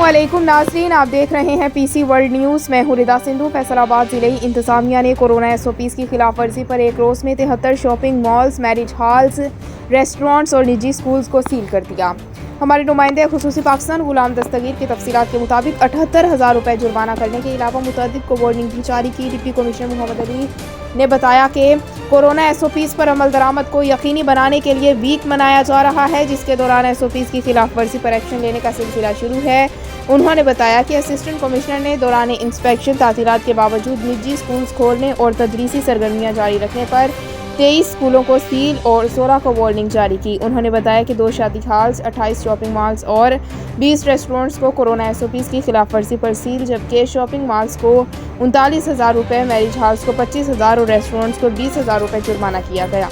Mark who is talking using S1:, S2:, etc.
S1: علیکم ناظرین، آپ دیکھ رہے ہیں پی سی ورلڈ نیوز۔ میں ہوں ردا سندھو۔ فیصل آباد ضلعی انتظامیہ نے کورونا SOPs کی خلاف ورزی پر ایک روز میں 73 shopping malls, marriage halls, restaurants اور نجی سکولز کو سیل کر دیا۔ ہمارے نمائندے خصوصی پاکستان غلام دستگیر کی تفصیلات کے مطابق 78,000 روپے جرمانہ کرنے کے علاوہ متعدد کو وارننگ بھی جاری کی۔ ڈپٹی کمشنر محمد علی نے بتایا کہ کورونا SOPs پر عمل درآمد کو یقینی بنانے کے لیے ویک منایا جا رہا ہے، جس کے دوران SOPs کی خلاف ورزی پر ایکشن لینے کا سلسلہ شروع ہے۔ انہوں نے بتایا کہ اسسٹنٹ کمشنر نے دوران انسپیکشن تعطیلات کے باوجود نجی سکولز کھولنے اور تدریسی سرگرمیاں جاری رکھنے پر 23 سکولوں کو سیل اور 16 کو وارننگ جاری کی۔ انہوں نے بتایا کہ 2 شادی ہالز، 28 شاپنگ مالز اور 20 ریسٹورانٹس کو کورونا SOPs کی خلاف ورزی پر سیل، جبکہ شاپنگ مالز کو 39,000 روپے، میرج ہالز کو 25,000 اور ریسٹورانٹس کو 20,000 روپے جرمانہ کیا گیا۔